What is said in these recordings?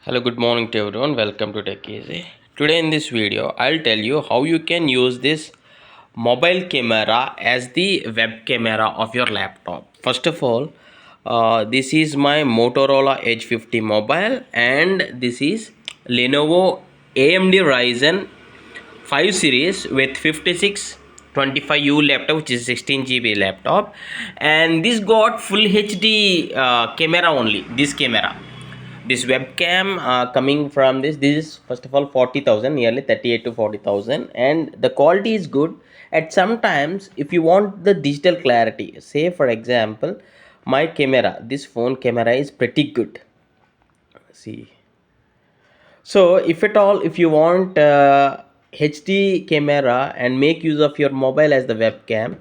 Hello, good morning to everyone. Welcome to Tech Easy. Today in this video, I'll tell you how you can use this mobile camera as the web camera of your laptop. First of all, this is my Motorola Edge 50 mobile and this is Lenovo AMD Ryzen 5 series with 5625U laptop, which is 16 GB laptop, and this got full HD camera only. This webcam coming from this is first of all 40,000, nearly 38 to 40,000, and the quality is good. At sometimes if you want the digital clarity, say for example my camera, this phone camera is pretty good. See, so if at all if you want HD camera and make use of your mobile as the webcam,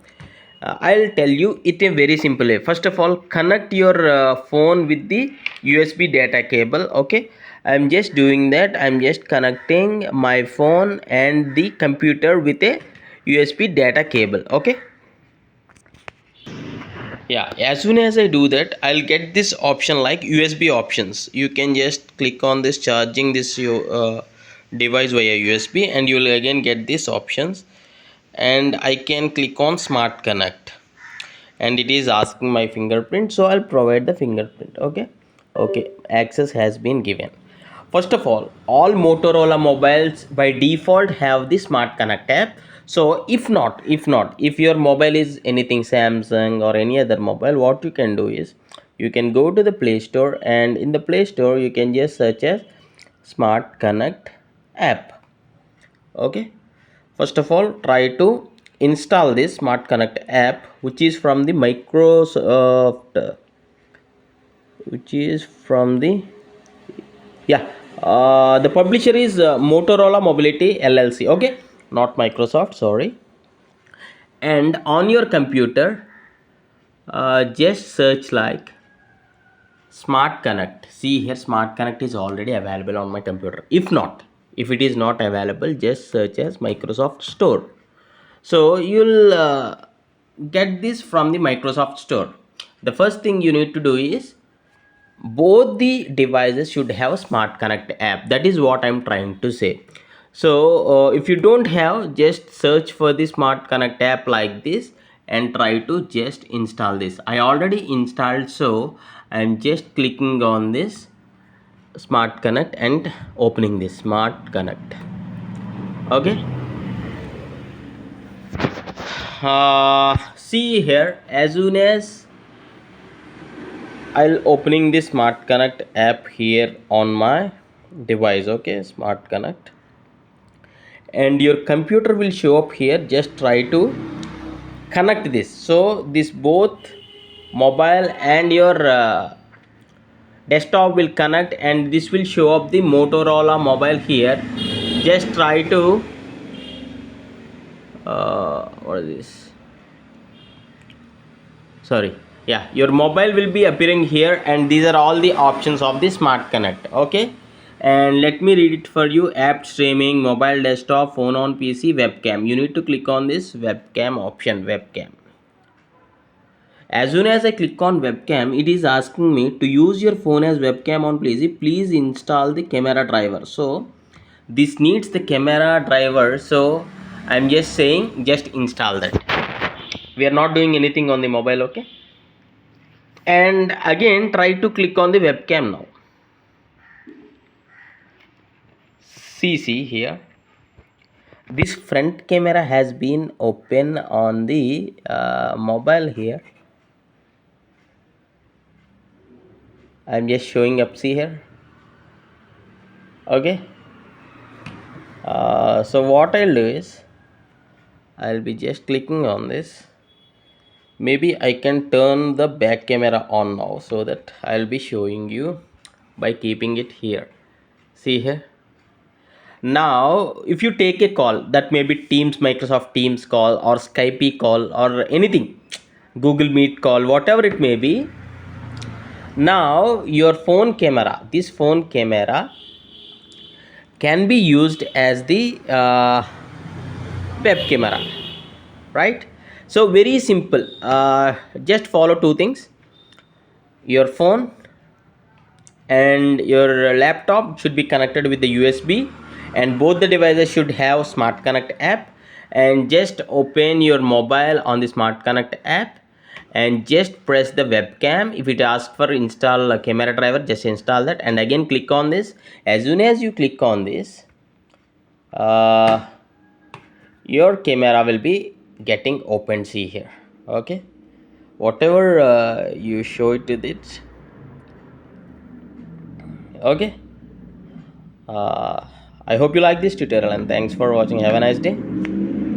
I'll tell you it a very simple way. First of all, connect your phone with the USB data cable. Okay, I'm just doing that. I'm just connecting my phone and the computer with a USB data cable. Okay, yeah, as soon as I do that, I'll get this option like USB options. You can just click on this charging this device via USB, and you will again get these options, and I can click on smart connect, and it is asking my fingerprint, so I'll provide the fingerprint. Okay, access has been given. First of all Motorola mobiles by default have the smart connect app. So if your mobile is anything Samsung or any other mobile, what you can do is you can go to the Play Store, and in the Play Store you can just search as smart connect app. Okay, first of all try to install this smart connect app, which is from the Microsoft, which is from the, yeah, the publisher is Motorola Mobility LLC. Okay, not Microsoft, sorry. And on your computer, just search like smart connect. See here, smart connect is already available on my computer. If it is not available, just search as Microsoft Store. So you'll get this from the Microsoft Store. The first thing you need to do is both the devices should have a smart connect app. That is what I'm trying to say. So if you don't have, just search for the smart connect app like this and try to just install this. I already installed, so I'm just clicking on this smart connect and opening this smart connect. Okay, see here, as soon as I'll opening the smart connect app here on my device. Okay, smart connect, and your computer will show up here. Just try to connect this, so this both mobile and your desktop will connect, and this will show up the Motorola mobile here. Just try to what is this, sorry, yeah, your mobile will be appearing here, and these are all the options of the smart connect. Okay, and let me read it for you. App streaming, mobile, desktop, phone on PC, webcam. You need to click on this webcam option, webcam. As soon as I click on webcam, it is asking me to use your phone as webcam on PC. Please install the camera driver. So this needs the camera driver, so I'm just saying just install that. We are not doing anything on the mobile. Okay, and again try to click on the webcam now. See here, this front camera has been open on the mobile here. I'm just showing up, see here. Okay, so what I'll do is I'll be just clicking on this. Maybe I can turn the back camera on now, so that I'll be showing you by keeping it here. See here, now if you take a call, that may be Teams, Microsoft Teams call, or Skype call, or anything, Google Meet call, whatever it may be, now your phone camera, this phone camera can be used as the web camera, right? So very simple, just follow two things: your phone and your laptop should be connected with the USB, and both the devices should have Smart Connect app. And just open your mobile on the Smart Connect app and just press the webcam. If it asks for install a camera driver, just install that and again click on this. As soon as you click on this, your camera will be getting open. See here, okay, whatever you show it to it, okay. uh, I hope you like this tutorial and thanks for watching. Have a nice day.